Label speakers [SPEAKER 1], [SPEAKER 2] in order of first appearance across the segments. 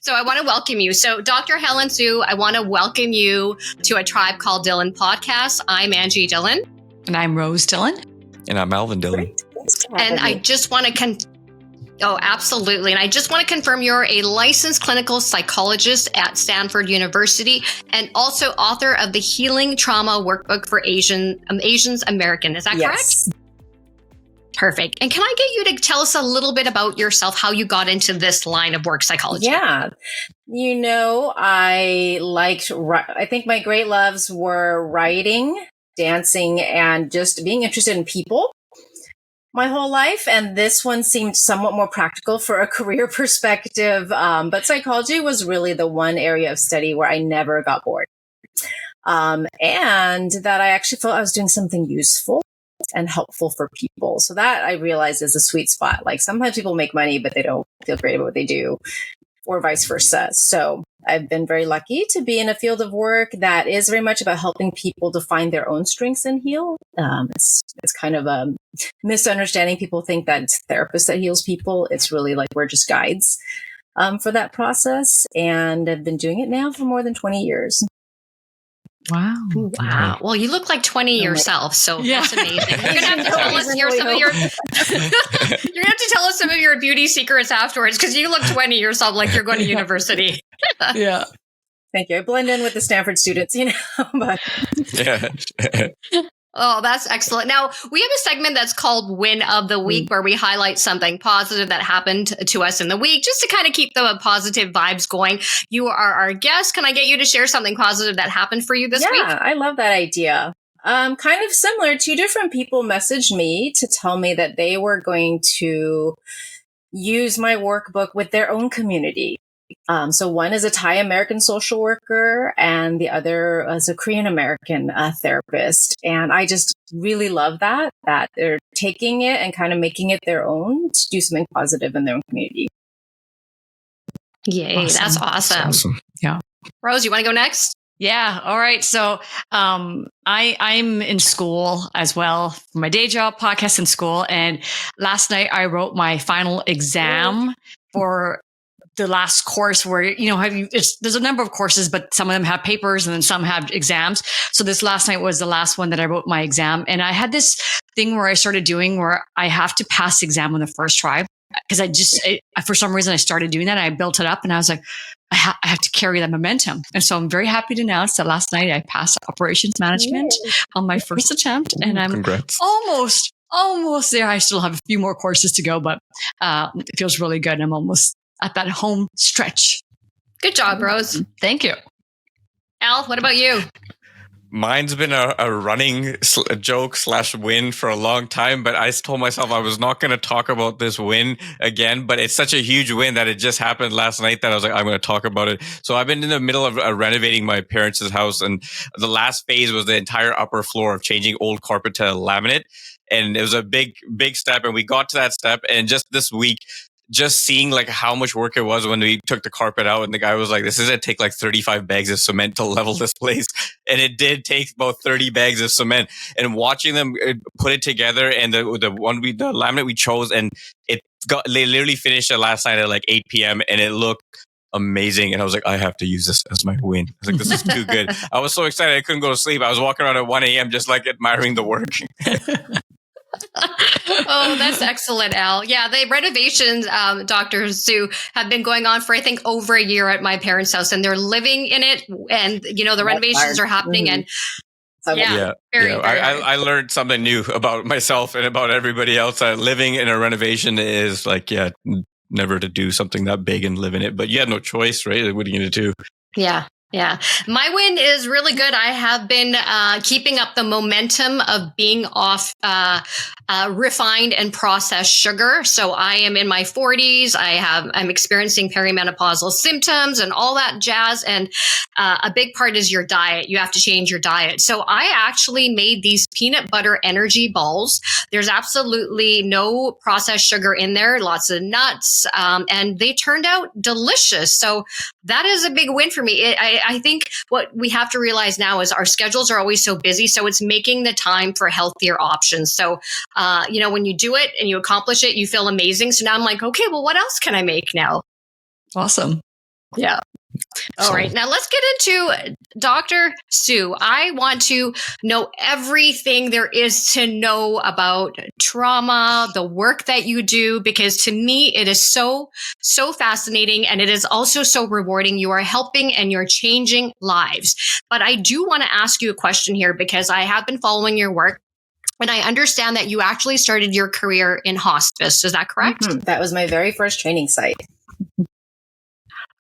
[SPEAKER 1] So I want to welcome you. So Dr. Helen Sue, I want to welcome you to A Tribe Called Dhillon podcast. I'm Angie Dhillon.
[SPEAKER 2] And I'm Rose Dhillon.
[SPEAKER 3] And I'm Alvin Dhillon.
[SPEAKER 1] And I just want to Oh, absolutely. And I just want to confirm you're a licensed clinical psychologist at Stanford University and also author of the Healing Trauma Workbook for Asians American. Is that correct? Perfect. And can I get you to tell us a little bit about yourself, how you got into this line of work, psychology?
[SPEAKER 4] Yeah. I think my great loves were writing, dancing, and just being interested in people my whole life. And this one seemed somewhat more practical for a career perspective. But psychology was really the one area of study where I never got bored. And that I actually felt I was doing something useful and helpful for people. So that I realized is a sweet spot. Like sometimes people make money, but they don't feel great about what they do, or vice versa. So I've been very lucky to be in a field of work that is very much about helping people to find their own strengths and heal. It's kind of a misunderstanding. People think that it's therapists that heals people. It's really like we're just guides for that process. And I've been doing it now for more than 20 years.
[SPEAKER 1] Wow. Well, you look like 20 yourself, so that's amazing. You're going to have to tell us you're going to have to tell us some of your beauty secrets afterwards, because you look 20 yourself like you're going to university.
[SPEAKER 2] Yeah.
[SPEAKER 4] Thank you. I blend in with the Stanford students, but
[SPEAKER 1] Oh, that's excellent. Now, we have a segment that's called Win of the Week, where we highlight something positive that happened to us in the week, just to kind of keep the positive vibes going. You are our guest. Can I get you to share something positive that happened for you this week?
[SPEAKER 4] Yeah, I love that idea. Kind of similar, 2 different people messaged me to tell me that they were going to use my workbook with their own community. So one is a Thai American social worker and the other is a Korean American therapist. And I just really love that they're taking it and kind of making it their own to do something positive in their own community.
[SPEAKER 1] Yay, that's awesome.
[SPEAKER 2] Yeah.
[SPEAKER 1] Rose, you want to go next?
[SPEAKER 2] Yeah. All right. So, I'm in school as well for my day job, podcast in school. And last night I wrote my final exam for the last course where, there's a number of courses, but some of them have papers and then some have exams. So this last night was the last one that I wrote my exam. And I had this thing where I started doing where I have to pass the exam on the first try. Because for some reason, I started doing that. And I built it up and I was like, I have to carry that momentum. And so I'm very happy to announce that last night I passed operations management on my first attempt. And I'm almost there. I still have a few more courses to go, but it feels really good. I'm almost at that home stretch.
[SPEAKER 1] Good job, Rose.
[SPEAKER 2] Thank you.
[SPEAKER 1] Al, what about you?
[SPEAKER 3] Mine's been a running joke / win for a long time, but I told myself I was not going to talk about this win again, but it's such a huge win that it just happened last night that I was like, I'm going to talk about it. So I've been in the middle of renovating my parents' house, and the last phase was the entire upper floor of changing old carpet to laminate. And it was a big step, and we got to that step. And just this week, just seeing like how much work it was when we took the carpet out, and the guy was like, this is going to take like 35 bags of cement to level this place. And it did take about 30 bags of cement, and watching them put it together, and the laminate we chose, and they literally finished it last night at like 8 p.m. and it looked amazing. And I was like, I have to use this as my win. I was like, this is too good. I was so excited I couldn't go to sleep. I was walking around at 1 a.m. just like admiring the work.
[SPEAKER 1] Oh, that's excellent, Al. Yeah, the renovations, Dr. Sue, have been going on for, I think, over a year at my parents' house, and they're living in it. And, the renovations are happening. And
[SPEAKER 3] I learned something new about myself and about everybody else. Living in a renovation is like, never to do something that big and live in it. But you had no choice, right? Like, what are you going to do?
[SPEAKER 1] Yeah. Yeah. My win is really good. I have been keeping up the momentum of being off refined and processed sugar. So I am in my 40s. I'm experiencing perimenopausal symptoms and all that jazz. And a big part is your diet. You have to change your diet. So I actually made these peanut butter energy balls. There's absolutely no processed sugar in there, lots of nuts, and they turned out delicious. So that is a big win for me. I think what we have to realize now is our schedules are always so busy. So it's making the time for healthier options. So, when you do it and you accomplish it, you feel amazing. So now I'm like, okay, well, what else can I make now?
[SPEAKER 2] Awesome.
[SPEAKER 1] Yeah. All right. Now let's get into Dr. Sue. I want to know everything there is to know about trauma, the work that you do, because to me, it is so fascinating. And it is also so rewarding. You are helping and you're changing lives. But I do want to ask you a question here because I have been following your work. And I understand that you actually started your career in hospice. Is that correct?
[SPEAKER 4] Mm-hmm. That was my very first training site.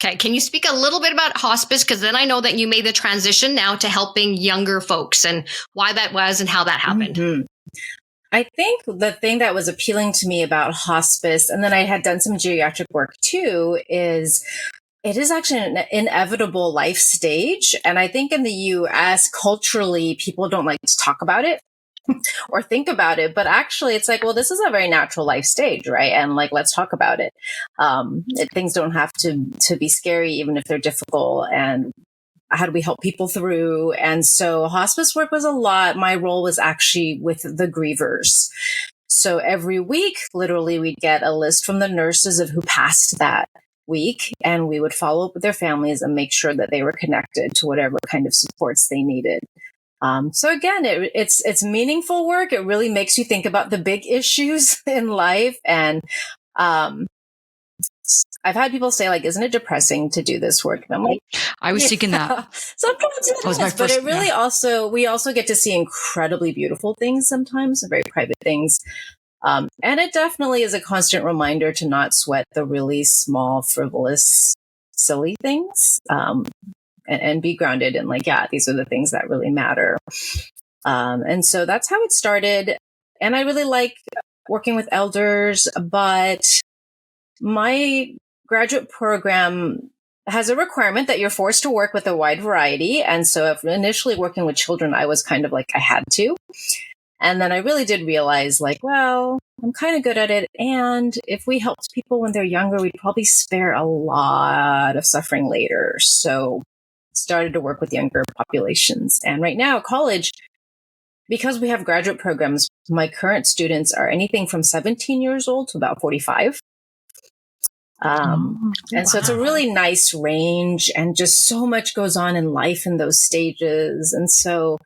[SPEAKER 1] Okay. Can you speak a little bit about hospice? Because then I know that you made the transition now to helping younger folks and why that was and how that happened.
[SPEAKER 4] Mm-hmm. I think the thing that was appealing to me about hospice, and then I had done some geriatric work too, is it is actually an inevitable life stage. And I think in the US, culturally, people don't like to talk about it or think about it, but actually it's like, well, this is a very natural life stage, right? And like, let's talk about it. Things don't have to be scary, even if they're difficult. And how do we help people through? And so hospice work was a lot. My role was actually with the grievers. So every week, literally, we'd get a list from the nurses of who passed that week, and we would follow up with their families and make sure that they were connected to whatever kind of supports they needed. So again, it's meaningful work. It really makes you think about the big issues in life. And, I've had people say, like, isn't it depressing to do this work? And I'm like,
[SPEAKER 2] I was thinking that.
[SPEAKER 4] Sometimes it is, but it really we also get to see incredibly beautiful things sometimes, very private things. And it definitely is a constant reminder to not sweat the really small, frivolous, silly things. And be grounded in like, yeah, these are the things that really matter. And so that's how it started. And I really like working with elders, but my graduate program has a requirement that you're forced to work with a wide variety. And so if initially working with children, I was kind of like, I had to. And then I really did realize like, well, I'm kind of good at it. And if we helped people when they're younger, we'd probably spare a lot of suffering later. So started to work with younger populations. And right now, college, because we have graduate programs, my current students are anything from 17 years old to about 45. And so it's a really nice range, and just so much goes on in life in those stages. And so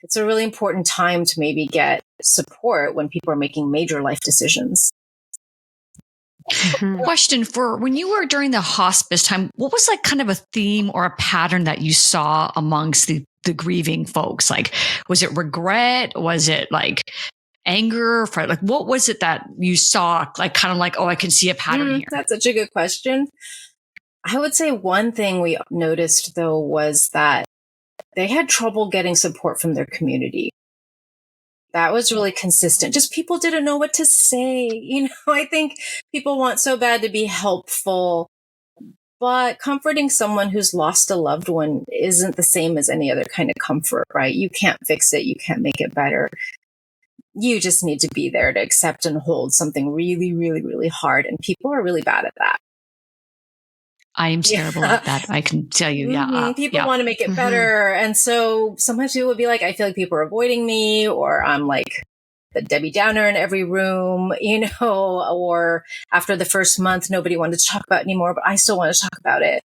[SPEAKER 4] it's a really important time to maybe get support when people are making major life decisions.
[SPEAKER 2] Question for when you were during the hospice time, what was like kind of a theme or a pattern that you saw amongst the grieving folks? Like, was it regret? Was it like anger? Like, what was it that you saw? Like, kind of like, oh, I can see a pattern here.
[SPEAKER 4] That's such a good question. I would say one thing we noticed though was that they had trouble getting support from their community. That was really consistent. Just people didn't know what to say. You know, I think people want so bad to be helpful, but comforting someone who's lost a loved one isn't the same as any other kind of comfort, right? You can't fix it. You can't make it better. You just need to be there to accept and hold something really, really, really hard. And people are really bad at that.
[SPEAKER 2] I am terrible at that. I can tell you. Yeah.
[SPEAKER 4] People want to make it better. And so sometimes people would be like, I feel like people are avoiding me, or I'm like the Debbie Downer in every room, you know, or after the first month, nobody wanted to talk about it anymore, but I still want to talk about it.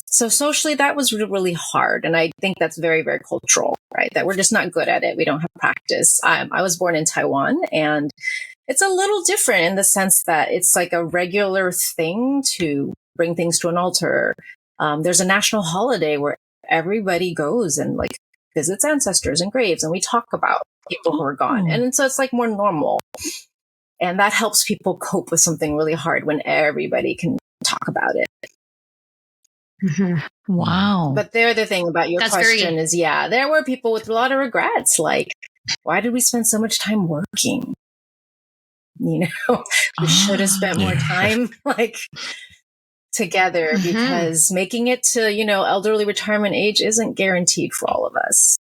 [SPEAKER 4] So socially, that was really hard. And I think that's very, very cultural, right? That we're just not good at it. We don't have practice. I was born in Taiwan, and it's a little different in the sense that it's like a regular thing to bring things to an altar. There's a national holiday where everybody goes and like visits ancestors and graves, and we talk about people who are gone. And so it's like more normal. And that helps people cope with something really hard when everybody can talk about it.
[SPEAKER 2] Wow.
[SPEAKER 4] But the other thing about your question is, yeah, there were people with a lot of regrets. Like, why did we spend so much time working? You know, we should have spent more time like together, because making it to, you know, elderly retirement age isn't guaranteed for all of us.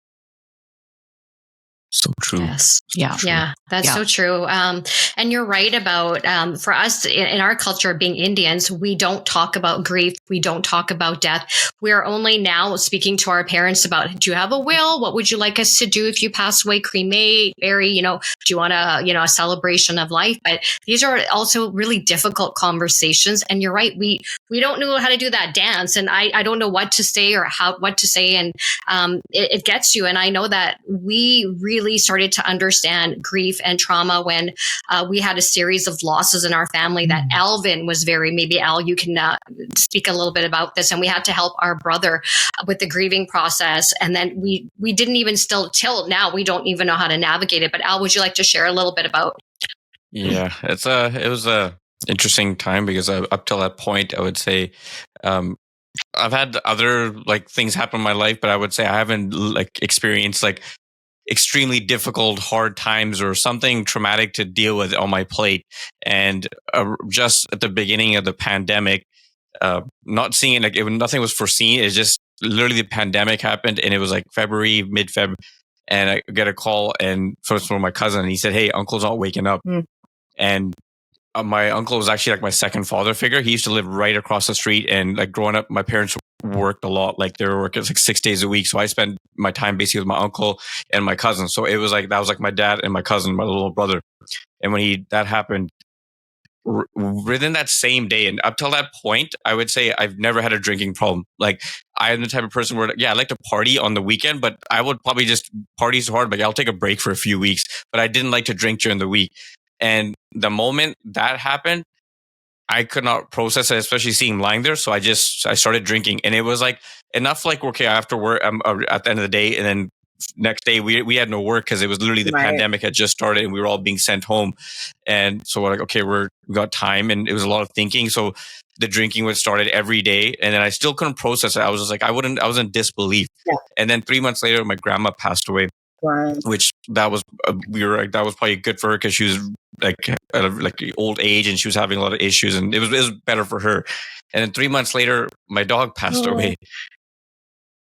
[SPEAKER 3] So true. true.
[SPEAKER 2] Yes. Yeah.
[SPEAKER 3] True.
[SPEAKER 1] Yeah, that's so true. And you're right about, for us in our culture, being Indians, we don't talk about grief. We don't talk about death. We're only now speaking to our parents about, do you have a will? What would you like us to do if you pass away? Cremate, bury, do you want a celebration of life? But these are also really difficult conversations. And you're right. We don't know how to do that dance. And I don't know what to say or what to say. And it gets you. And I know that we really started to understand grief and trauma when we had a series of losses in our family that Alvin was maybe Al, you can speak a little bit about this. And we had to help our brother with the grieving process. And then we didn't even till now, we don't even know how to navigate it. But Al, would you like to share a little bit about?
[SPEAKER 3] Yeah, it was a interesting time because up till that point, I would say, I've had other things happen in my life, but I would say I haven't experienced extremely difficult, hard times or something traumatic to deal with on my plate. And just at the beginning of the pandemic, not seeing it, nothing was foreseen. It's just literally the pandemic happened, and it was February, mid-Feb, and I get a call and first from my cousin, and he said, "Hey, Uncle's not waking up." And my uncle was actually my second father figure. He used to live right across the street, and growing up, my parents worked a lot. They were working 6 days a week. So I spent my time basically with my uncle and my cousin. So it was that was my dad and my cousin, my little brother. And when that happened, within that same day and up till that point, I would say I've never had a drinking problem. I am the type of person where, I like to party on the weekend, but I would probably just party so hard, I'll take a break for a few weeks, but I didn't like to drink during the week. And the moment that happened, I could not process it, especially seeing him lying there. So I started drinking, and it was enough. Okay, after work, at the end of the day, and then next day we had no work because it was literally the pandemic had just started, and we were all being sent home. And so we're okay, we got time, and it was a lot of thinking. So the drinking would started every day, and then I still couldn't process it. I was just I was in disbelief. Yeah. And then 3 months later, my grandma passed away. Wow. Which that was that was probably good for her because she was old age and she was having a lot of issues, and it was better for her. And then 3 months later, my dog passed away.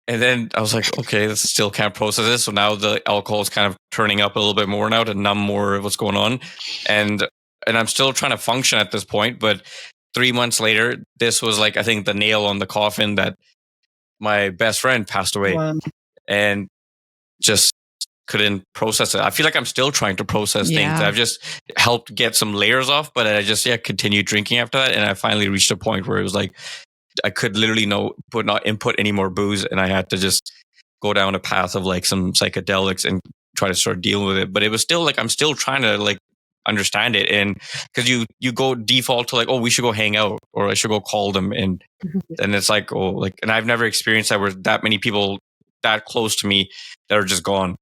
[SPEAKER 3] And then I was okay, this still can't process this. So now the alcohol is kind of turning up a little bit more now to numb more of what's going on. And I'm still trying to function at this point. But 3 months later, this was I think the nail on the coffin that my best friend passed away. Wow. And just couldn't process it. I feel I'm still trying to process things. I've just helped get some layers off, but I just continued drinking after that. And I finally reached a point where it was I could literally not input any more booze, and I had to just go down a path of some psychedelics and try to start dealing with it. But it was still I'm still trying to understand it, and because you go default to oh, we should go hang out, or I should go call them, and then it's and I've never experienced that where that many people that close to me that are just gone.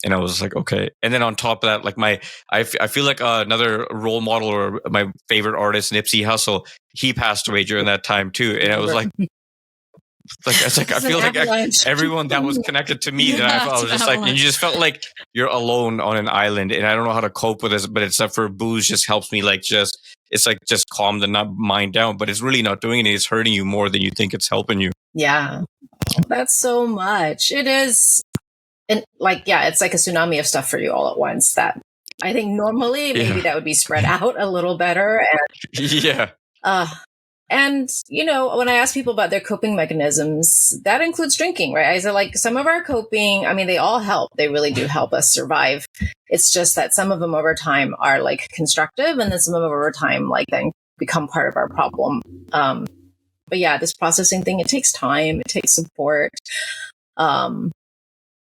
[SPEAKER 3] And I was okay. And then on top of that, I feel another role model or my favorite artist, Nipsey Hussle, he passed away during that time too. And I was I feel everyone that was connected to me, that I was just and you just felt you're alone on an island, and I don't know how to cope with this, but except for booze just helps me just calm the mind down, but it's really not doing it. It's hurting you more than you think it's helping you.
[SPEAKER 4] Yeah. That's so much. It is. And it's a tsunami of stuff for you all at once that I think normally maybe that would be spread out a little better. And,
[SPEAKER 3] yeah.
[SPEAKER 4] And, when I ask people about their coping mechanisms, that includes drinking, right? I said, some of our coping, they all help. They really do help us survive. It's just that some of them over time are constructive, and then some of them over time, then become part of our problem. But yeah, this processing thing, it takes time. It takes support.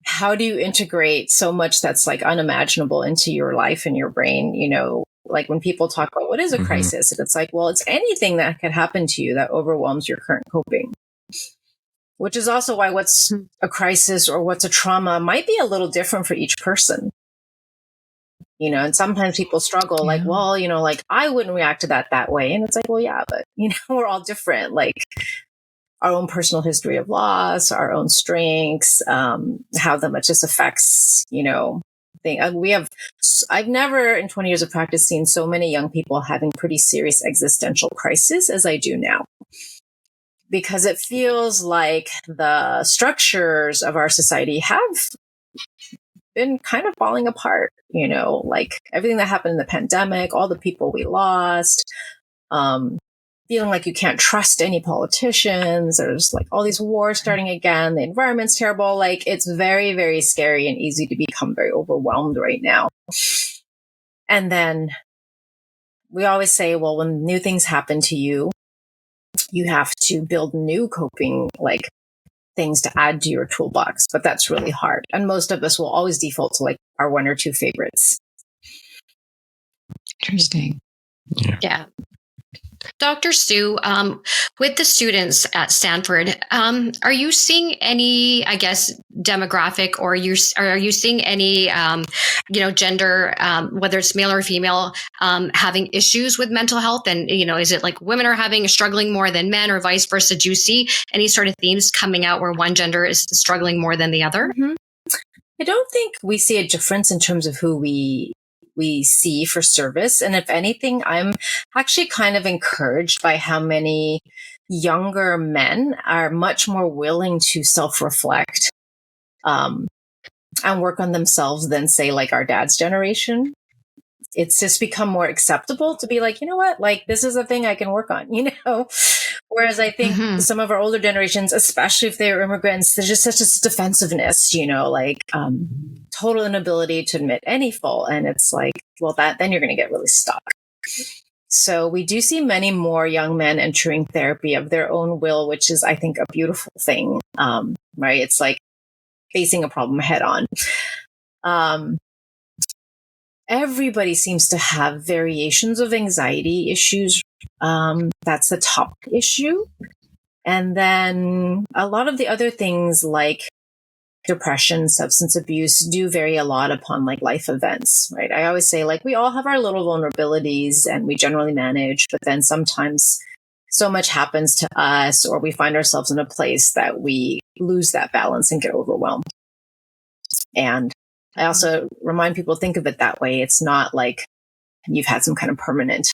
[SPEAKER 4] How do you integrate so much that's unimaginable into your life and your brain? When people talk about what is a crisis, and it's well, it's anything that could happen to you that overwhelms your current coping, which is also why what's a crisis or what's a trauma might be a little different for each person. And sometimes people struggle I wouldn't react to that way. And it's well, yeah, but we're all different. Our own personal history of loss, our own strengths, how that much this affects, I've never in 20 years of practice seen so many young people having pretty serious existential crises as I do now. Because it feels like the structures of our society have been kind of falling apart, like everything that happened in the pandemic, all the people we lost, feeling like you can't trust any politicians. There's like all these wars starting again. The environment's terrible. Like it's very, very scary and easy to become very overwhelmed right now. And then we always say, well, when new things happen to you, you have to build new coping like things to add to your toolbox, but that's really hard. And most of us will always default to like our one or two favorites.
[SPEAKER 2] Interesting.
[SPEAKER 1] Yeah. Dr. Stu, with the students at Stanford, are you seeing any, I guess, demographic, or are you seeing any, gender, whether it's male or female, having issues with mental health? And, is it like women are struggling more than men, or vice versa? Do you see any sort of themes coming out where one gender is struggling more than the other?
[SPEAKER 4] Mm-hmm. I don't think we see a difference in terms of who we see for service. And if anything, I'm actually kind of encouraged by how many younger men are much more willing to self-reflect and work on themselves than, say, like our dad's generation. It's just become more acceptable to be like, you know what, like this is a thing I can work on, Whereas I think some of our older generations, especially if they're immigrants, there's just such a defensiveness, total inability to admit any fault. And it's like, well, then you're going to get really stuck. So we do see many more young men entering therapy of their own will, which is, I think, a beautiful thing. Right. It's like facing a problem head on. Everybody seems to have variations of anxiety issues. That's the top issue. And then a lot of the other things like depression, substance abuse do vary a lot upon like life events, right? I always say like we all have our little vulnerabilities and we generally manage, but then sometimes so much happens to us or we find ourselves in a place that we lose that balance and get overwhelmed. And I also remind people, think of it that way. It's not like you've had some kind of permanent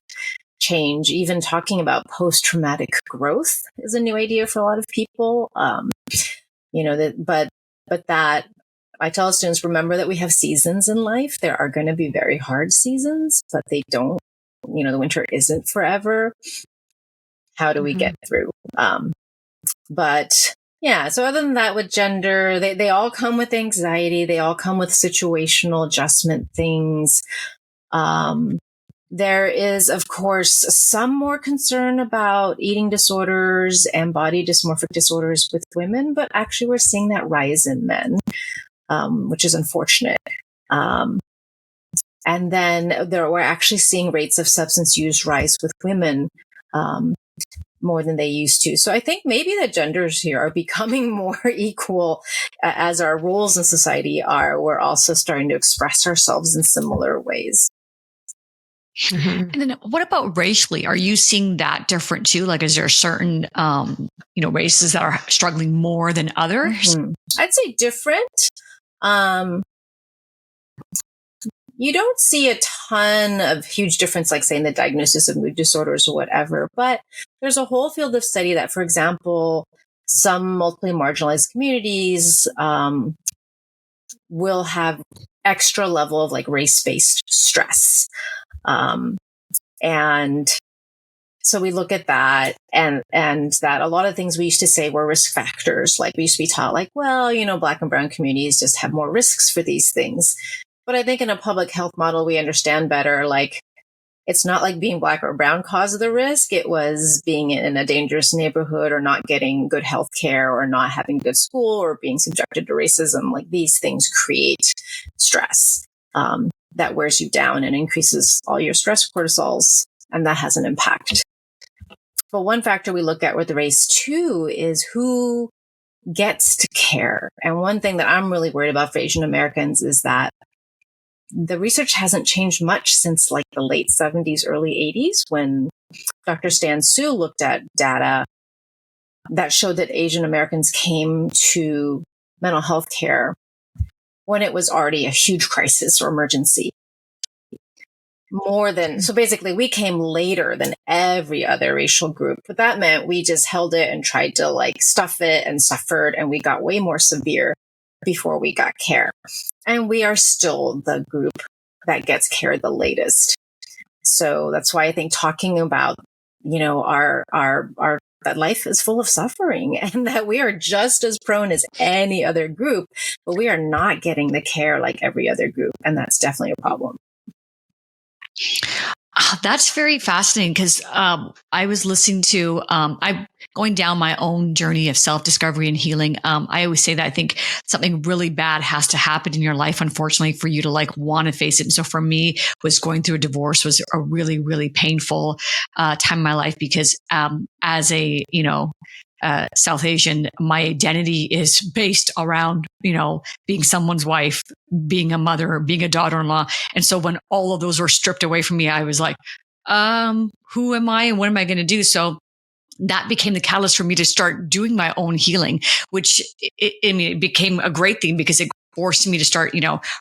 [SPEAKER 4] change. Even talking about post-traumatic growth is a new idea for a lot of people. But that I tell students, remember that we have seasons in life. There are going to be very hard seasons, but they don't, the winter isn't forever. How do we get through? But yeah, so other than that, with gender, they all come with anxiety. They all come with situational adjustment things. There is, of course, some more concern about eating disorders and body dysmorphic disorders with women, but actually we're seeing that rise in men, which is unfortunate. And then we're actually seeing rates of substance use rise with women more than they used to. So I think maybe the genders here are becoming more equal as our roles in society are. We're also starting to express ourselves in similar ways.
[SPEAKER 2] And then what about racially? Are you seeing that different too? Like, is there certain, races that are struggling more than others?
[SPEAKER 4] I'd say different. You don't see a ton of huge difference, like say in the diagnosis of mood disorders or whatever, but there's a whole field of study that, for example, some multiply marginalized communities will have extra level of like race-based stress. And so we look at that and that a lot of things we used to say were risk factors. Like we used to be taught like, well, Black and brown communities just have more risks for these things. But I think in a public health model, we understand better, like it's not like being Black or brown caused the risk. It was being in a dangerous neighborhood or not getting good health care or not having good school or being subjected to racism. Like these things create stress that wears you down and increases all your stress cortisols. And that has an impact. But one factor we look at with race too is who gets to care. And one thing that I'm really worried about for Asian Americans is that the research hasn't changed much since like the late 70s, early 80s, when Dr. Stan Su looked at data that showed that Asian Americans came to mental health care when it was already a huge crisis or emergency. So basically we came later than every other racial group, but that meant we just held it and tried to like stuff it and suffered, and we got way more severe before we got care. And we are still the group that gets care the latest. So that's why I think talking about, our that life is full of suffering and that we are just as prone as any other group, but we are not getting the care like every other group. And that's definitely a problem.
[SPEAKER 2] That's very fascinating because I was listening to, I'm going down my own journey of self-discovery and healing. I always say that I think something really bad has to happen in your life, unfortunately, for you to want to face it. And so for me, was going through a divorce was a really, really painful time in my life because as a, South Asian, my identity is based around, being someone's wife, being a mother, being a daughter-in-law. And so when all of those were stripped away from me, I was like, who am I and what am I going to do? So that became the catalyst for me to start doing my own healing, which it became a great thing because it forced me to start,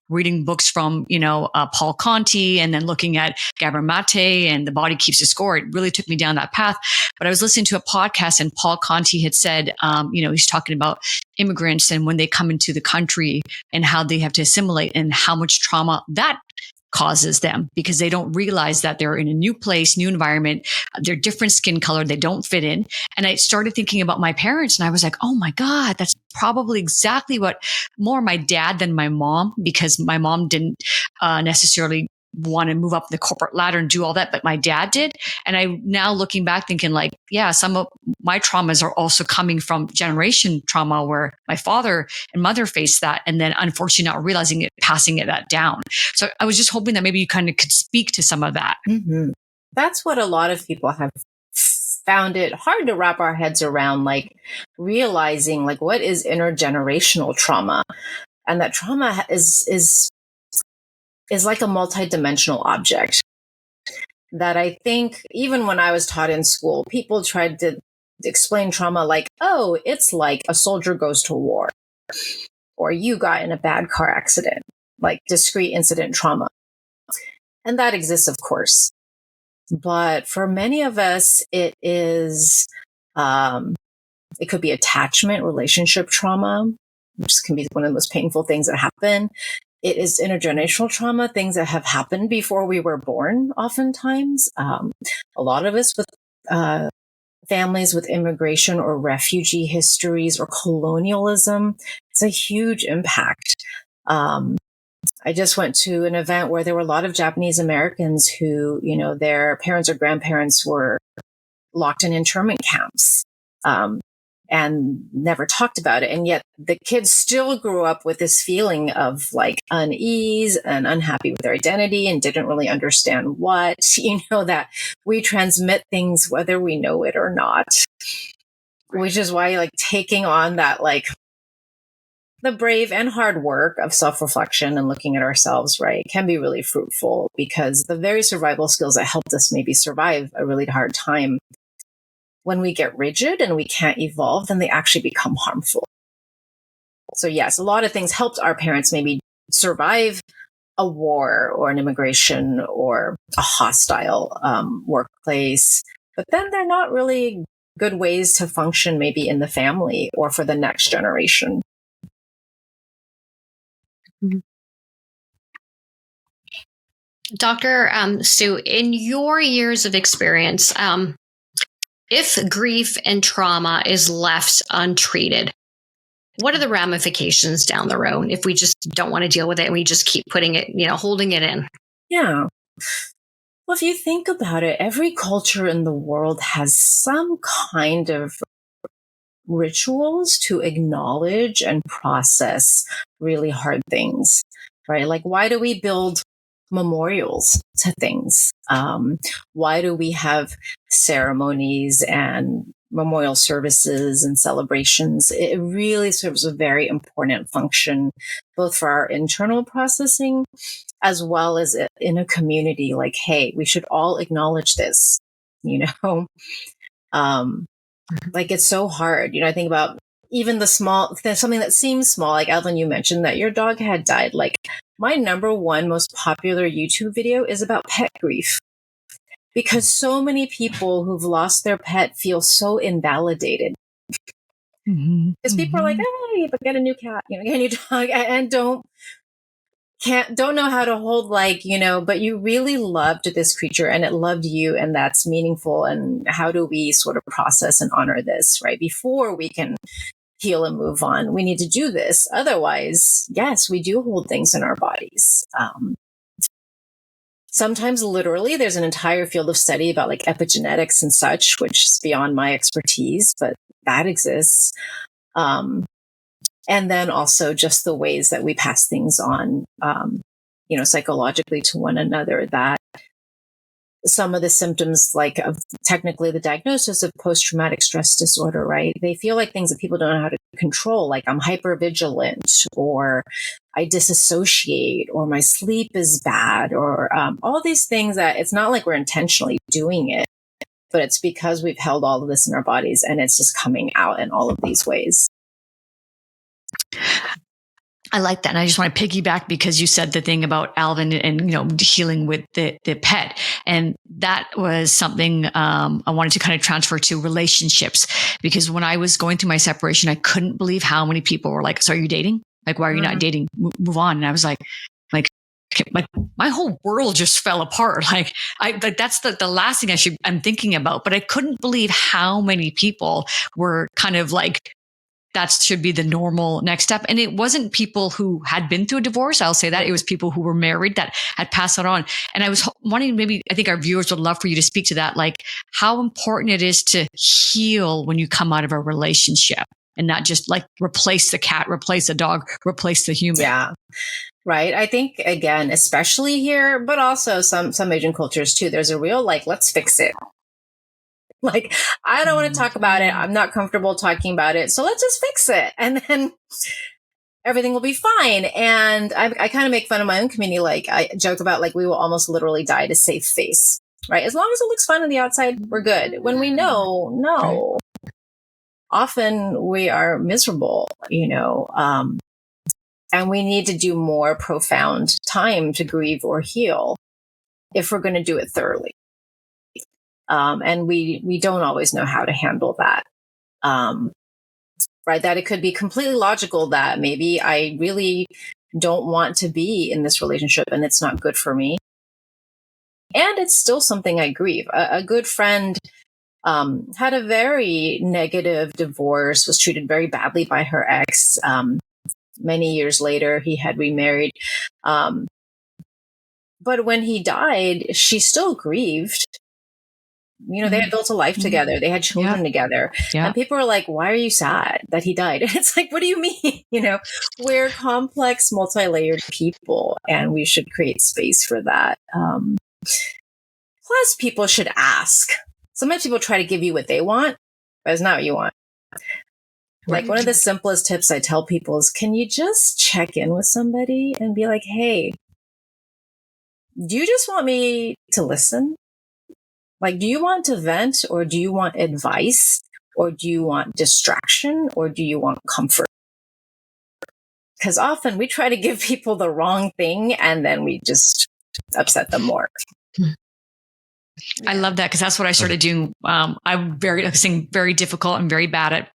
[SPEAKER 2] reading books from, Paul Conti and then looking at Gabor Mate and The Body Keeps the Score. It really took me down that path. But I was listening to a podcast and Paul Conti had said, he's talking about immigrants and when they come into the country and how they have to assimilate and how much trauma that causes them because they don't realize that they're in a new place, new environment, they're different skin color, they don't fit in. And I started thinking about my parents and I was like, oh my God, that's probably exactly what more my dad than my mom, because my mom didn't necessarily want to move up the corporate ladder and do all that, but my dad did. And I now looking back thinking some of my traumas are also coming from generation trauma where my father and mother faced that. And then unfortunately not realizing it, passing that down. So I was just hoping that maybe you kind of could speak to some of that.
[SPEAKER 4] Mm-hmm. That's what a lot of people have found it hard to wrap our heads around, realizing what is intergenerational trauma. And that trauma is like a multidimensional object that I think even when I was taught in school, people tried to explain trauma it's like a soldier goes to war or you got in a bad car accident, like discrete incident trauma. And that exists, of course. But for many of us, it is, it could be attachment, relationship trauma, which can be one of the most painful things that happen. It is intergenerational trauma, things that have happened before we were born, oftentimes. A lot of us with families with immigration or refugee histories or colonialism, it's a huge impact. I just went to an event where there were a lot of Japanese Americans who, their parents or grandparents were locked in internment camps. And never talked about it. And yet the kids still grew up with this feeling of unease and unhappy with their identity and didn't really understand what, that we transmit things whether we know it or not, which is why taking on that, the brave and hard work of self-reflection and looking at ourselves, right, can be really fruitful because the very survival skills that helped us maybe survive a really hard time, when we get rigid and we can't evolve, then they actually become harmful. So yes, a lot of things helped our parents maybe survive a war or an immigration or a hostile workplace, but then they're not really good ways to function maybe in the family or for the next generation.
[SPEAKER 1] Mm-hmm. Dr. Sue, in your years of experience, if grief and trauma is left untreated, what are the ramifications down the road if we just don't want to deal with it and we just keep putting it, holding it in?
[SPEAKER 4] Yeah. Well, if you think about it, every culture in the world has some kind of rituals to acknowledge and process really hard things, right? Why do we build memorials to things? Why do we have ceremonies and memorial services and celebrations? It really serves a very important function, both for our internal processing as well as in a community. Hey, we should all acknowledge this, it's so hard. I think about even the small, something that seems small, Evelyn, you mentioned that your dog had died. My number one most popular YouTube video is about pet grief because so many people who've lost their pet feel so invalidated. Because people are oh, but get a new cat, get a new dog, and don't don't know how to hold, like, but you really loved this creature and it loved you, and that's meaningful. And how do we sort of process and honor this, right? Before we can heal and move on, we need to do this. Otherwise, yes, we do hold things in our bodies. Sometimes literally there's an entire field of study about like epigenetics and such, which is beyond my expertise, but that exists. And then also just the ways that we pass things on, psychologically to one another, that some of the symptoms, like of technically the diagnosis of post-traumatic stress disorder, right? They feel like things that people don't know how to control, like I'm hypervigilant, or I disassociate, or my sleep is bad, or all these things that it's not like we're intentionally doing it, but it's because we've held all of this in our bodies and it's just coming out in all of these ways.
[SPEAKER 2] I like that. And I just want to piggyback because you said the thing about Alvin and healing with the pet. And that was something I wanted to kind of transfer to relationships, because when I was going through my separation, I couldn't believe how many people were like, so are you dating? Like, why are you not dating? Move on. And I was like, my whole world just fell apart. Like that's the last thing I'm thinking about, but I couldn't believe how many people were kind of like, that should be the normal next step. And it wasn't people who had been through a divorce. I'll say that. It was people who were married that had passed it on. And I was wanting, I think our viewers would love for you to speak to that, like how important it is to heal when you come out of a relationship and not just like replace the cat, replace the dog, replace the human.
[SPEAKER 4] Yeah. Right. I think, again, especially here, but also some Asian cultures too, there's a real, like, let's fix it. Like, I don't want to talk about it. I'm not comfortable talking about it. So let's just fix it. And then everything will be fine. And I kind of make fun of my own community. Like, I joke about, like, we will almost literally die to save face, right? As long as it looks fun on the outside, we're good. When we know, no, often we are miserable, and we need to do more profound time to grieve or heal if we're going to do it thoroughly. And we don't always know how to handle that. Right. That it could be completely logical that maybe I really don't want to be in this relationship and it's not good for me. And it's still something I grieve. A good friend, had a very negative divorce, was treated very badly by her ex. Many years later, he had remarried. But when he died, she still grieved. They had built a life together. They had children together. Yeah. And people are like, why are you sad that he died? And it's like, what do you mean? We're complex, multi-layered people, and we should create space for that. Plus, people should ask. Sometimes people try to give you what they want, but it's not what you want. Like, one of the simplest tips I tell people is, can you just check in with somebody and be like, hey, do you just want me to listen? Like, do you want to vent, or do you want advice, or do you want distraction, or do you want comfort? Because often we try to give people the wrong thing and then we just upset them more.
[SPEAKER 2] I love that, because that's what I started doing. I'm very difficult and very bad at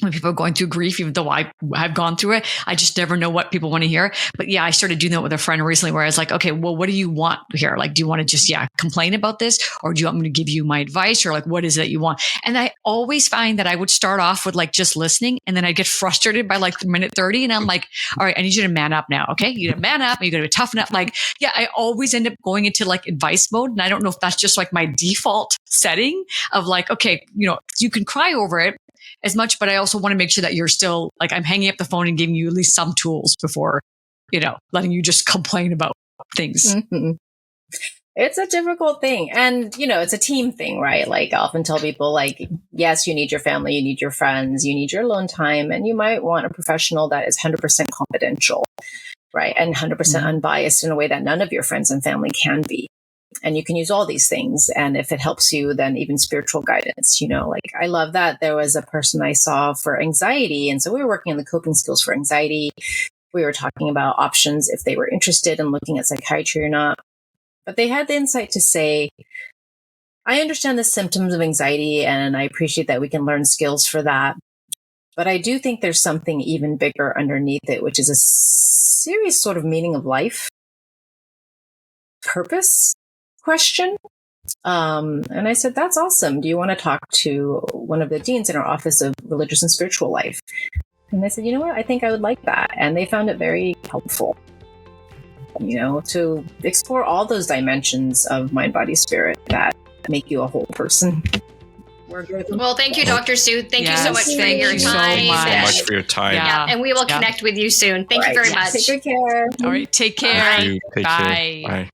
[SPEAKER 2] when people are going through grief, even though I've gone through it. I just never know what people want to hear. But yeah, I started doing that with a friend recently, where I was like, okay, well, what do you want here? Like, do you want to just, complain about this? Or do you want me to give you my advice? Or like, what is it you want? And I always find that I would start off with like just listening, and then I get frustrated by like minute 30. And I'm like, all right, I need you to man up now. Okay. You got to man up, and you got to toughen up. Like, I always end up going into like advice mode. And I don't know if that's just like my default setting of like, okay, you can cry over it as much, but I also want to make sure that you're still like, I'm hanging up the phone and giving you at least some tools before, letting you just complain about things.
[SPEAKER 4] Mm-hmm. It's a difficult thing. And, it's a team thing, right? Like, I often tell people, like, yes, you need your family, you need your friends, you need your alone time, and you might want a professional that is 100% confidential, right? And 100% unbiased in a way that none of your friends and family can be. And you can use all these things. And if it helps you, then even spiritual guidance, like, I love that there was a person I saw for anxiety. And so we were working on the coping skills for anxiety. We were talking about options if they were interested in looking at psychiatry or not. But they had the insight to say, I understand the symptoms of anxiety, and I appreciate that we can learn skills for that. But I do think there's something even bigger underneath it, which is a serious sort of meaning of life, purpose question. And I said, that's awesome. Do you want to talk to one of the deans in our Office of Religious and Spiritual Life? And they said, you know what? I think I would like that. And they found it very helpful, to explore all those dimensions of mind, body, spirit that make you a whole person.
[SPEAKER 1] Well, thank you, Dr. Sue. Thank you so much for your time.
[SPEAKER 3] So much for your time.
[SPEAKER 1] Yeah, and we will connect with you soon. Thank you very much.
[SPEAKER 4] Take good care.
[SPEAKER 2] All right. Take care.
[SPEAKER 3] Take care.
[SPEAKER 2] Bye.
[SPEAKER 3] Bye.